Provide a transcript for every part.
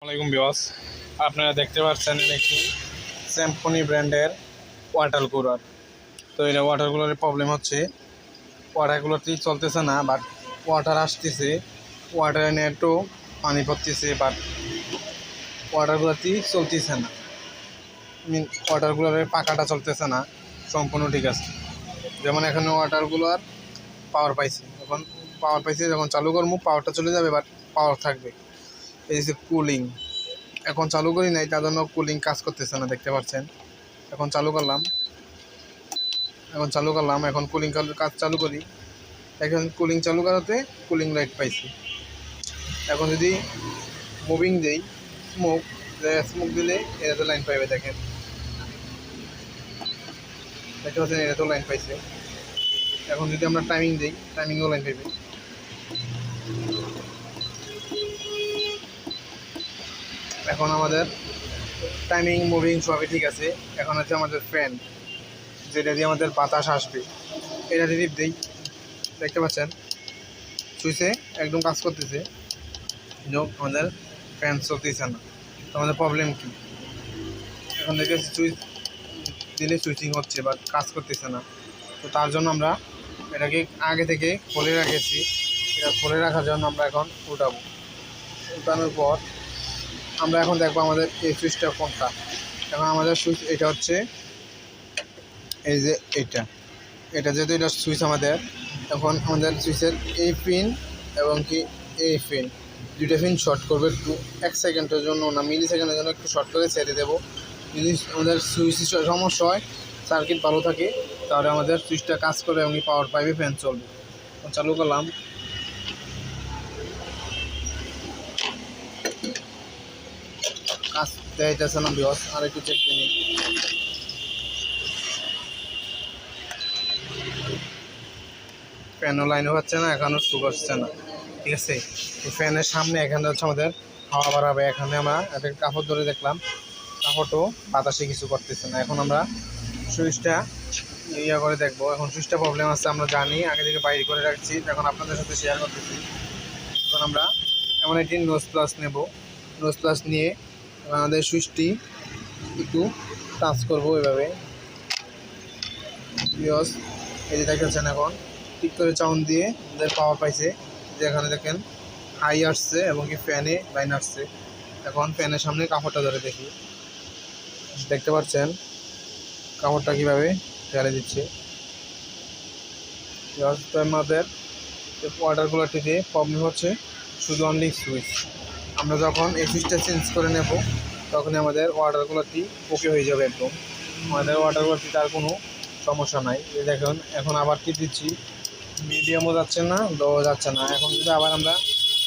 আসসালামাইকুম ভিউয়ার্স, আপনারা দেখতে পাচ্ছেন একটি স্যামসং ব্র্যান্ডের ওয়াটার কুলার। তো এটা ওয়াটার কুলারের প্রবলেম হচ্ছে ওয়াটার কুলারটি চলতেছে না, বাট ওয়াটার আসতেছে, ওয়াটারে একটু পানি পড়তেছে, বাট ওয়াটার কুলারটি চলতেছে না। ওয়াটার কুলারের পাখাটা চলতেছে না, সম্পূর্ণ ঠিক আছে। যেমন এখানে ওয়াটার কুলার পাওয়ার পাইছে, এখন পাওয়ার পাইছে, যখন চালু করবো পাওয়ারটা চলে যাবে, বাট পাওয়ার থাকবে। এই যে কুলিং এখন চালু করি নাই, তার জন্য কুলিং কাজ করতেছে না, দেখতে পাচ্ছেন। এখন চালু করলাম, এখন কুলিং কাজ চালু করি। এখন কুলিং চালু করাতে কুলিং লাইট পাইছি। এখন যদি মুভিং দেই, স্মোক দিলে এটাতে লাইন পাইবে, দেখেন, দেখতে পাচ্ছেন, এটাতেও লাইন পাইছে। এখন যদি আমরা টাইমিং দিই, টাইমিংও লাইন পাইবে। এখন আমাদের টাইমিং, মুভিং সবই ঠিক আছে। এখন হচ্ছে আমাদের ফ্যান, যেটা দিয়ে আমাদের বাতাস আসবে, এটা যদি দিই, দেখতে পাচ্ছেন সুইচে একদম কাজ করতেছে, আমাদের ফ্যান চলতেছে না। তো আমাদের প্রবলেম কি? এখন দেখে সুইচ দিলে সুইচিং হচ্ছে, বাট কাজ করতেছে না। তো তার জন্য আমরা এটাকে আগে থেকে খুলে রেখেছি। এটা খুলে রাখার জন্য আমরা এখন উঠানোর পর আমরা এখন দেখবো আমাদের এই সুইচটা কোনটা। এখন আমাদের সুইচ এটা হচ্ছে, এই যে এটা যেহেতু এটা সুইচ আমাদের, এখন আমাদের সুইচের এই পিন এবং কি এই পিন, দুইটা পিন শর্ট করবে একটু, 1 সেকেন্ডের জন্য না, মিলি সেকেন্ডের জন্য একটু শর্ট করে ছেড়ে দেবো। যদি আমাদের সুইচের সমস্যা হয়, সার্কিট ভালো থাকে, তাহলে আমাদের সুইচটা কাজ করবে এবং পাওয়ার পাইবে, ফ্যান চলবে। চালু করলাম, কাজ দেখাইতেছে না বিকজ, আর একটু চেক দিয়ে নিই। ফ্যানও লাইনও হচ্ছে না, এখনও শু করছে না, ঠিক আছে। এই ফ্যানের সামনে এখানে হচ্ছে আমাদের হাওয়া বাড়াবে। এখানে আমরা একটা কাপড় ধরে দেখলাম, কাপড়ও বাতাসে কিছু করতেছে না। এখন আমরা সুইচটা করে দেখবো। এখন সুইচটা প্রবলেম আছে, আমরা জানি, আগে থেকে বাইরে করে রাখছি, এখন আপনাদের সাথে শেয়ার করতেছি। এখন আমরা এমন একটি নোজ প্লাস নেব, নোজ প্লাস নিয়ে আমাদের সুইচটি একটু টাচ করবো এভাবে। এই যে দেখাচ্ছেন, এখন ঠিক করে চাউন দিয়ে আমাদের পাওয়ার পাইছে, যে এখানে দেখেন হাই আসছে এবং কি ফ্যানে লাইন আসছে। এখন ফ্যানের সামনে কাপড়টা ধরে দেখি, দেখতে পাচ্ছেন কাপড়টা কীভাবে ফেলে দিচ্ছে। আমাদের ওয়াটার কুলারটিতে প্রবলেম হচ্ছে শুধু অনলি সুইচ। আমরা যখন এই সুইচটা চেঞ্জ করে নেব, তখনই আমাদের ওয়াটার কুলারটি ওকে হয়ে যাবে একদম। আমাদের ওয়াটার কুলারটি তার কোনো সমস্যা নাই। এই দেখুন, এখন আবার টিপ দিচ্ছি, মিডিয়ামও যাচ্ছে না, লো যাচ্ছে না। এখন যদি আবার আমরা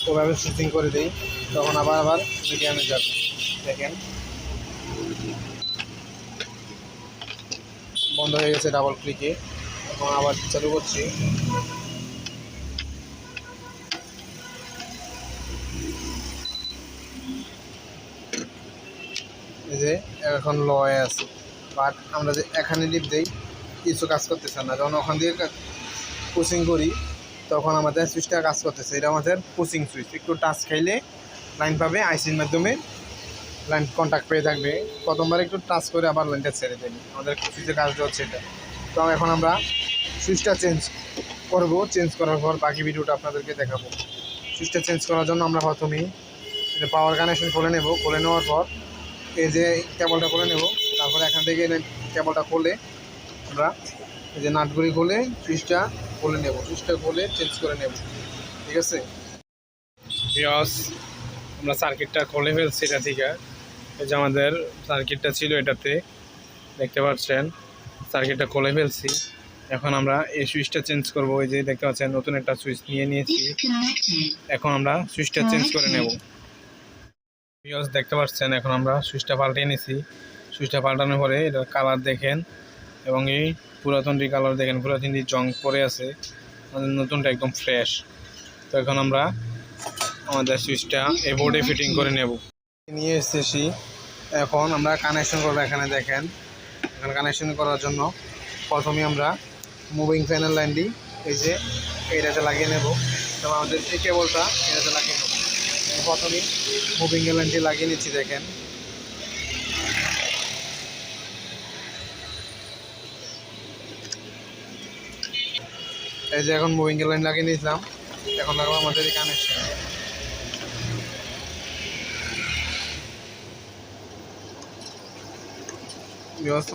ওভাবে সুইচিং করে দিই, তখন আবার মিডিয়ামে যাবে। দেখেন বন্ধ হয়ে গেছে ডাবল ক্লিকে। এখন আবার চালু করছি, এই যে এখন লো হয়ে আছে। বাট আমরা যে এখানে টিপ দিই, কিছু কাজ করতেছে না। যখন ওখান দিয়ে পুশিং করি, তখন আমাদের সুইচটা কাজ করতেছে। এটা আমাদের পুশিং সুইচ, একটু টাচ খাইলে লাইন পাবে, আইসির মাধ্যমে লাইন কন্ট্যাক্ট পেয়ে থাকবে। প্রথমবার একটু টাচ করে আবার লাইনটা ছেড়ে দেবে, আমাদের সুইচের কাজটা হচ্ছে এটা। তো এখন আমরা সুইচটা চেঞ্জ করব, চেঞ্জ করার পর বাকি ভিডিওটা আপনাদেরকে দেখাবো। সুইচটা চেঞ্জ করার জন্য আমরা প্রথমেই পাওয়ার কানেকশন খুলে নেব। খুলে নেওয়ার পর এই যে কেবলটা খুলে নেব, তারপরে এখান থেকে কেবলটা খুলে আমরা এই যে নাটগুলি খুলে সুইচটা খুলে নেব, সুইচটা খুলে চেঞ্জ করে নেব, ঠিক আছে। আমরা সার্কিটটা খুলে ফেলছি এটা থেকে। এই যে আমাদের সার্কিটটা ছিল এটাতে, দেখতে পাচ্ছেন সার্কিটটা খুলে ফেলছি। এখন আমরা এই সুইচটা চেঞ্জ করব। এই যে দেখতে পাচ্ছেন নতুন একটা সুইচ নিয়েছি। এখন আমরা সুইচটা চেঞ্জ করে নেব। দেখতে পাচ্ছেন এখন আমরা সুইচটা পাল্টে নিয়েছি। সুইচটা পাল্টানোর পরে এটার কালার দেখেন, এবং এই পুরাতনটি কালার দেখেন, পুরাতনটি জং পড়ে আছে, আমাদের নতুনটা একদম ফ্রেশ। তো এখন আমরা আমাদের সুইচটা এই বোর্ডে ফিটিং করে নেব। নিয়ে এসেছি, এখন আমরা কানেকশন করবো। এখানে দেখেন, এখানে কানেকশন করার জন্য প্রথমে আমরা মুভিং ফ্যানের লাইনটি এই যে এইটাতে লাগিয়ে নেব, এবং আমাদের এই কেবলটা এটাতে লাগিয়ে নেব। প্রথমে মুভিং লাইনটি লাগিয়ে নিচ্ছি। দেখেন এই যে এখন মুভিং লাইন লাগিয়ে নিয়েছিলাম, এখন লাগবে আমাদের এই কানেকশন।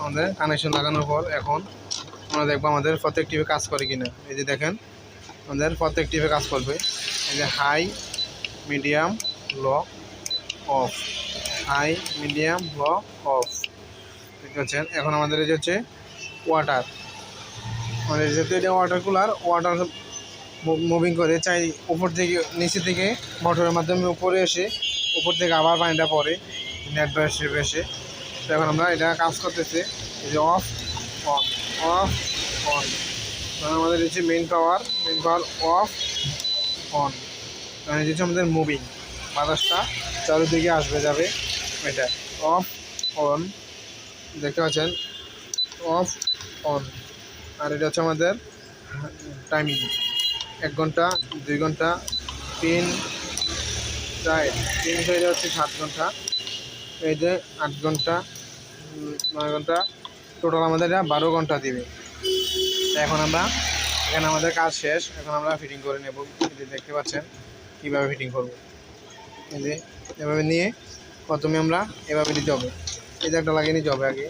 আমাদের কানেকশন লাগানোর পর এখন আমরা দেখবো আমাদের প্রত্যেক টিভি কাজ করে কিনা। এই যে দেখেন আমাদের প্রত্যেক টিভি কাজ করবে। এই যে high, medium, low, off, high, medium, low, off, দেখতে পাচ্ছেন। এখন আমাদের এই যে হচ্ছে ওয়াটার, আমাদের যেহেতু এটা ওয়াটার কুলার, ওয়াটার মুভিং করে চাই উপর থেকে নিচে থেকে মোটরের মাধ্যমে উপরে এসে উপর থেকে আবার পানিটা পড়ে নেট ব্রাশে বেসে। তো এখন আমরা এটা কাজ করতেছে। এই যে অফ অন, অফ অন, আমাদের হচ্ছে মেইন পাওয়ার অফ অন, মানে হচ্ছে আমাদের মুভিং বাতাসটা চারিদিকে আসবে যাবে এটা অফ অন, দেখতে পাচ্ছেন অফ অন। আর এটা হচ্ছে আমাদের টাইমিং 1 ঘন্টা, 2 ঘন্টা, 3, 4, 3 এটা হচ্ছে 7 ঘন্টা, এই যে 8 ঘন্টা, 9 ঘন্টা, টোটাল আমাদের এটা 12 ঘন্টা দিবে। এখন আমরা এখানে আমাদের কাজ শেষ, এখন আমরা ফিটিং করে নেব। এই যে দেখতে পাচ্ছেন কীভাবে ফিটিং করব। এই যে এভাবে নিয়ে প্রথমে আমরা এভাবে দিতে হবে, এই যে একটা লাগিয়ে নিতে হবে আগে।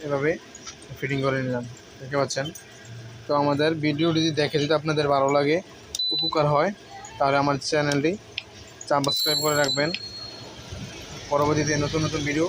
এভাবে ফিটিং করে নিলাম, দেখতে পাচ্ছেন। তো আমাদের ভিডিওটি দেখে যদি আপনাদের ভালো লাগে, উপকার হয়, তাহলে আমার চ্যানেলটি সাবস্ক্রাইব করে রাখবেন। পরবর্তীতে নতুন নতুন ভিডিও